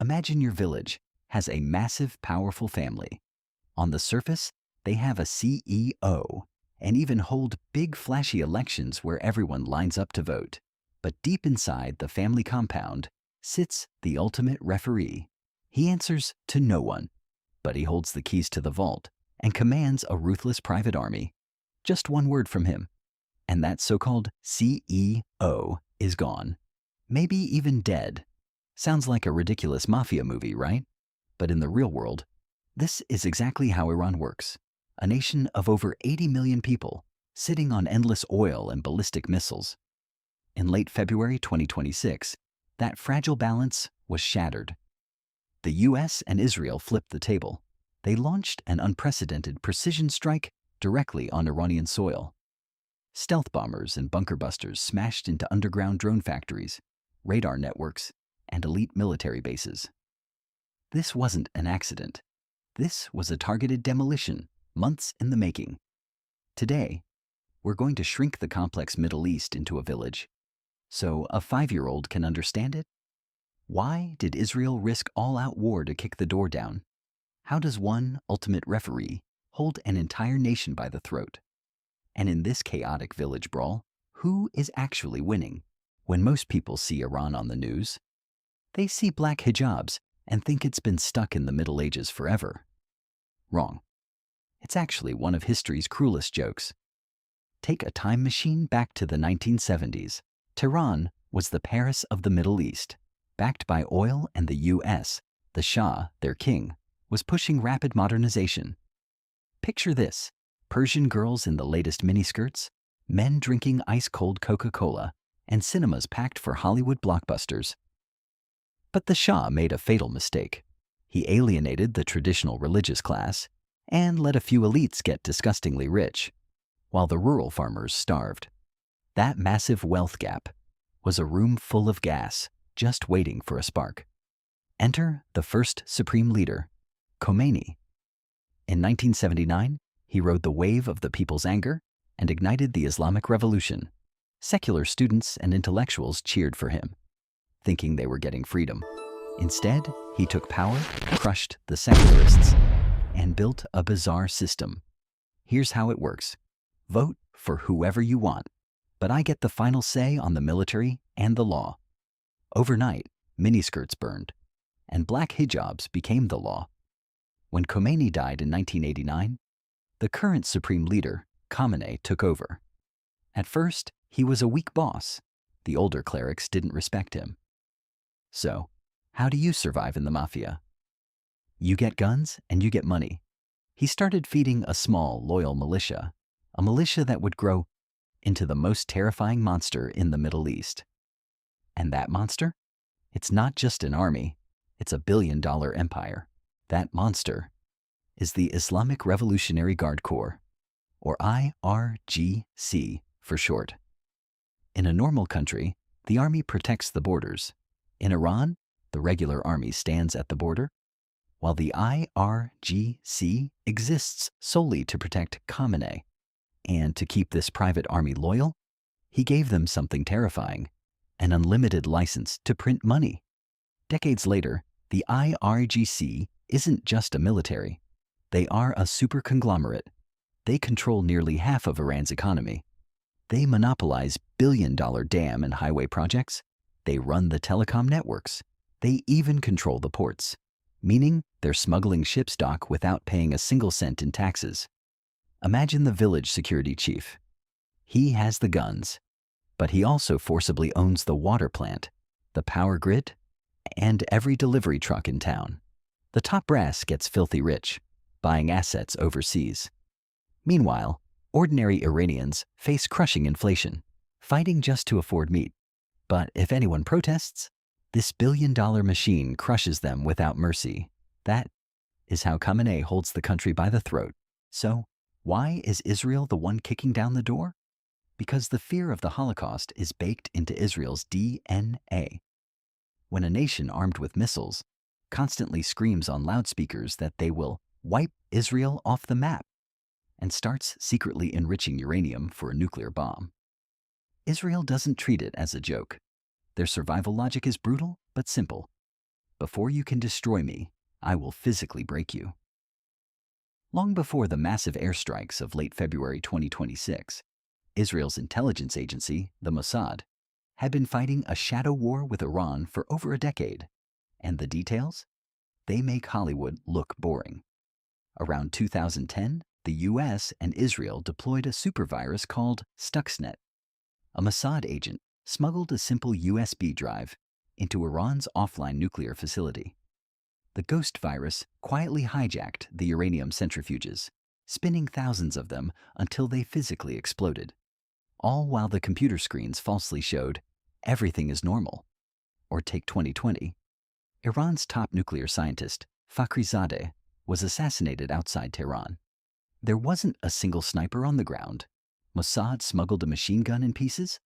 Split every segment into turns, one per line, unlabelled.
Imagine your village has a massive, powerful family. On the surface, they have a CEO and even hold big, flashy elections where everyone lines up to vote. But deep inside the family compound sits the ultimate referee. He answers to no one, but he holds the keys to the vault and commands a ruthless private army. Just one word from him, and that so-called CEO is gone. Maybe even dead. Sounds like a ridiculous mafia movie, right? But in the real world, this is exactly how Iran works. A nation of over 80 million people, sitting on endless oil and ballistic missiles. In late February 2026, that fragile balance was shattered. The US and Israel flipped the table. They launched an unprecedented precision strike directly on Iranian soil. Stealth bombers and bunker busters smashed into underground drone factories, radar networks, and elite military bases. This wasn't an accident. This was a targeted demolition, months in the making. Today, we're going to shrink the complex Middle East into a village, so a 5-year-old can understand it. Why did Israel risk all-out war to kick the door down? How does one ultimate referee hold an entire nation by the throat? And in this chaotic village brawl, who is actually winning? When most people see Iran on the news, they see black hijabs and think it's been stuck in the Middle Ages forever. Wrong. It's actually one of history's cruelest jokes. Take a time machine back to the 1970s. Tehran was the Paris of the Middle East. Backed by oil and the US, the Shah, their king, was pushing rapid modernization. Picture this: Persian girls in the latest miniskirts, men drinking ice-cold Coca-Cola, and cinemas packed for Hollywood blockbusters. But the Shah made a fatal mistake. He alienated the traditional religious class and let a few elites get disgustingly rich, while the rural farmers starved. That massive wealth gap was a room full of gas, just waiting for a spark. Enter the first supreme leader, Khomeini. In 1979, he rode the wave of the people's anger and ignited the Islamic Revolution. Secular students and intellectuals cheered for him, thinking they were getting freedom. Instead, he took power, crushed the secularists, and built a bizarre system. Here's how it works. Vote for whoever you want, but I get the final say on the military and the law. Overnight, miniskirts burned, and black hijabs became the law. When Khomeini died in 1989, the current supreme leader, Khamenei, took over. At first, he was a weak boss. The older clerics didn't respect him. So, how do you survive in the mafia? You get guns and you get money. He started feeding a small, loyal militia, a militia that would grow into the most terrifying monster in the Middle East. And that monster? It's not just an army, it's a billion-dollar empire. That monster is the Islamic Revolutionary Guard Corps, or IRGC for short. In a normal country, the army protects the borders. In Iran, the regular army stands at the border, while the IRGC exists solely to protect Khamenei. And to keep this private army loyal, he gave them something terrifying: an unlimited license to print money. Decades later, the IRGC isn't just a military. They are a super conglomerate. They control nearly half of Iran's economy. They monopolize billion-dollar dam and highway projects. They run the telecom networks. They even control the ports, meaning they're smuggling ship stock without paying a single cent in taxes. Imagine the village security chief. He has the guns, but he also forcibly owns the water plant, the power grid, and every delivery truck in town. The top brass gets filthy rich, buying assets overseas. Meanwhile, ordinary Iranians face crushing inflation, fighting just to afford meat. But if anyone protests, this billion-dollar machine crushes them without mercy. That is how Khamenei holds the country by the throat. So, why is Israel the one kicking down the door? Because the fear of the Holocaust is baked into Israel's DNA. When a nation armed with missiles constantly screams on loudspeakers that they will wipe Israel off the map and starts secretly enriching uranium for a nuclear bomb, Israel doesn't treat it as a joke. Their survival logic is brutal but simple. Before you can destroy me, I will physically break you. Long before the massive airstrikes of late February 2026, Israel's intelligence agency, the Mossad, had been fighting a shadow war with Iran for over a decade. And the details? They make Hollywood look boring. Around 2010, the US and Israel deployed a supervirus called Stuxnet. A Mossad agent smuggled a simple USB drive into Iran's offline nuclear facility. The ghost virus quietly hijacked the uranium centrifuges, spinning thousands of them until they physically exploded, all while the computer screens falsely showed everything is normal. Or take 2020. Iran's top nuclear scientist, Fakhrizadeh, was assassinated outside Tehran. There wasn't a single sniper on the ground. Mossad smuggled a machine gun in pieces,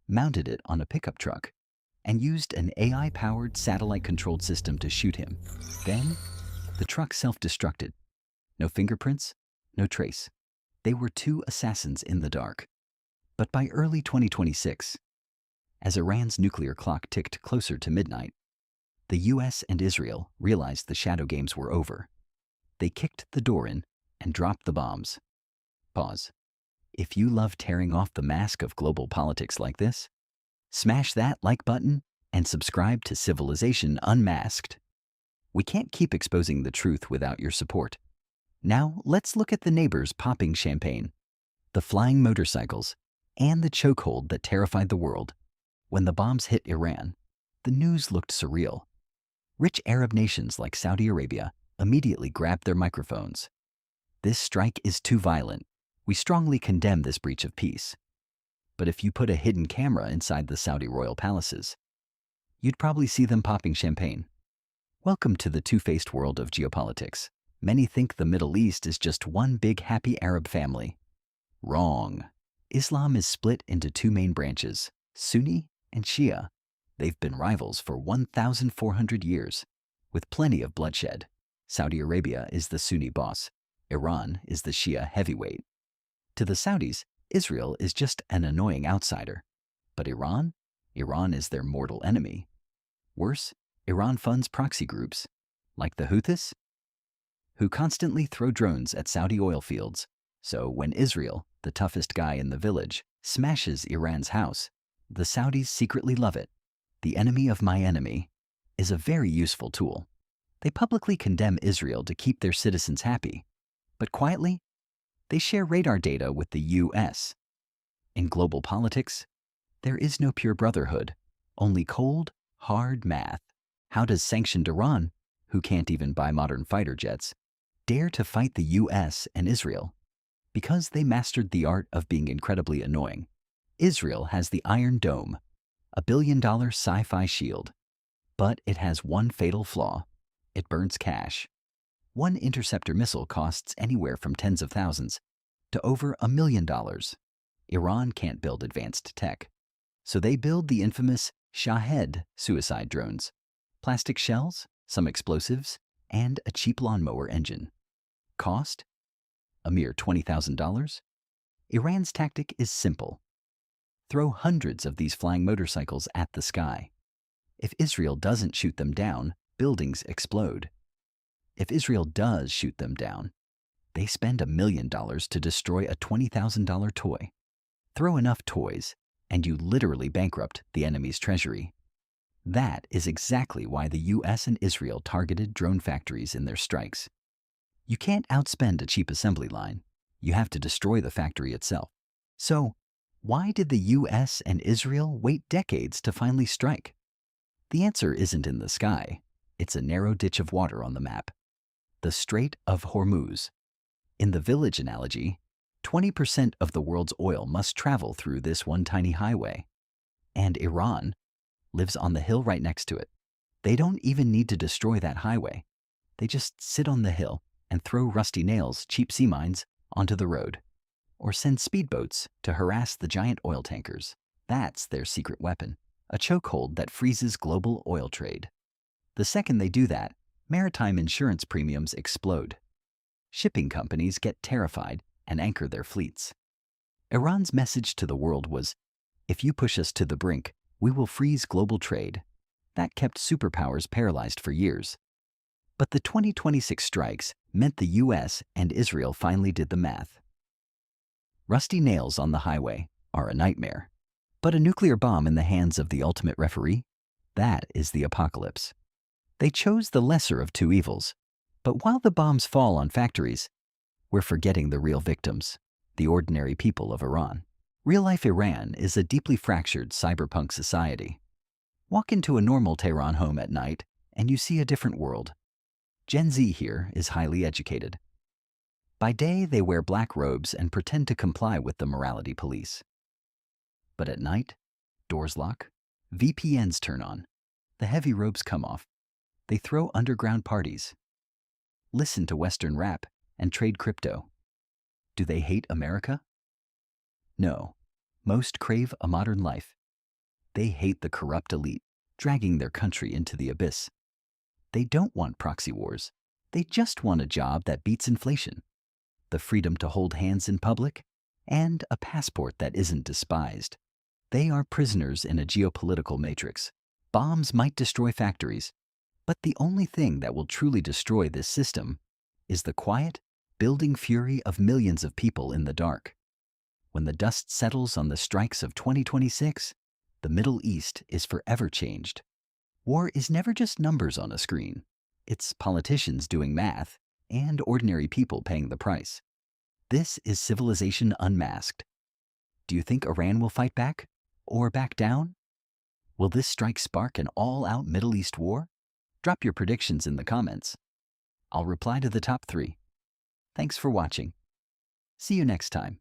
mounted it on a pickup truck, and used an AI-powered satellite-controlled system to shoot him. Then, the truck self-destructed. No fingerprints, no trace. They were two assassins in the dark. But by early 2026, as Iran's nuclear clock ticked closer to midnight, the US and Israel realized the shadow games were over. They kicked the door in and dropped the bombs. Pause. If you love tearing off the mask of global politics like this, smash that like button and subscribe to Civilization Unmasked. We can't keep exposing the truth without your support. Now, let's look at the neighbors popping champagne, the flying motorcycles, and the chokehold that terrified the world. When the bombs hit Iran, the news looked surreal. Rich Arab nations like Saudi Arabia immediately grabbed their microphones. This strike is too violent. We strongly condemn this breach of peace. But if you put a hidden camera inside the Saudi royal palaces, you'd probably see them popping champagne. Welcome to the two-faced world of geopolitics. Many think the Middle East is just one big happy Arab family. Wrong. Islam is split into two main branches, Sunni and Shia. They've been rivals for 1,400 years, with plenty of bloodshed. Saudi Arabia is the Sunni boss. Iran is the Shia heavyweight. To the Saudis, Israel is just an annoying outsider. But Iran? Iran is their mortal enemy. Worse, Iran funds proxy groups, like the Houthis, who constantly throw drones at Saudi oil fields. So when Israel, the toughest guy in the village, smashes Iran's house, the Saudis secretly love it. The enemy of my enemy is a very useful tool. They publicly condemn Israel to keep their citizens happy, but quietly, they share radar data with the US. In global politics, there is no pure brotherhood, only cold, hard math. How does sanctioned Iran, who can't even buy modern fighter jets, dare to fight the US and Israel? Because they mastered the art of being incredibly annoying. Israel has the Iron Dome, a billion-dollar sci-fi shield. But it has one fatal flaw. It burns cash. One interceptor missile costs anywhere from tens of thousands to over $1 million. Iran can't build advanced tech, so they build the infamous Shahed suicide drones. Plastic shells, some explosives, and a cheap lawnmower engine. Cost? A mere $20,000? Iran's tactic is simple. Throw hundreds of these flying motorcycles at the sky. If Israel doesn't shoot them down, buildings explode. If Israel does shoot them down, they spend $1 million to destroy a $20,000 toy. Throw enough toys, and you literally bankrupt the enemy's treasury. That is exactly why the US and Israel targeted drone factories in their strikes. You can't outspend a cheap assembly line. You have to destroy the factory itself. So, why did the US and Israel wait decades to finally strike? The answer isn't in the sky. It's a narrow ditch of water on the map. The Strait of Hormuz. In the village analogy, 20% of the world's oil must travel through this one tiny highway. And Iran lives on the hill right next to it. They don't even need to destroy that highway. They just sit on the hill and throw rusty nails, cheap sea mines, onto the road. Or send speedboats to harass the giant oil tankers. That's their secret weapon, a chokehold that freezes global oil trade. The second they do that, maritime insurance premiums explode. Shipping companies get terrified and anchor their fleets. Iran's message to the world was, if you push us to the brink, we will freeze global trade. That kept superpowers paralyzed for years. But the 2026 strikes meant the US and Israel finally did the math. Rusty nails on the highway are a nightmare. But a nuclear bomb in the hands of the ultimate referee? That is the apocalypse. They chose the lesser of two evils. But while the bombs fall on factories, we're forgetting the real victims, the ordinary people of Iran. Real-life Iran is a deeply fractured cyberpunk society. Walk into a normal Tehran home at night, and you see a different world. Gen Z here is highly educated. By day, they wear black robes and pretend to comply with the morality police. But at night, doors lock, VPNs turn on, the heavy robes come off. They throw underground parties, listen to Western rap, and trade crypto. Do they hate America? No. Most crave a modern life. They hate the corrupt elite, dragging their country into the abyss. They don't want proxy wars. They just want a job that beats inflation, the freedom to hold hands in public, and a passport that isn't despised. They are prisoners in a geopolitical matrix. Bombs might destroy factories, but the only thing that will truly destroy this system is the quiet, building fury of millions of people in the dark. When the dust settles on the strikes of 2026, the Middle East is forever changed. War is never just numbers on a screen. It's politicians doing math and ordinary people paying the price. This is civilization unmasked. Do you think Iran will fight back? Or back down? Will this strike spark an all-out Middle East war? Drop your predictions in the comments. I'll reply to the top 3. Thanks for watching. See you next time.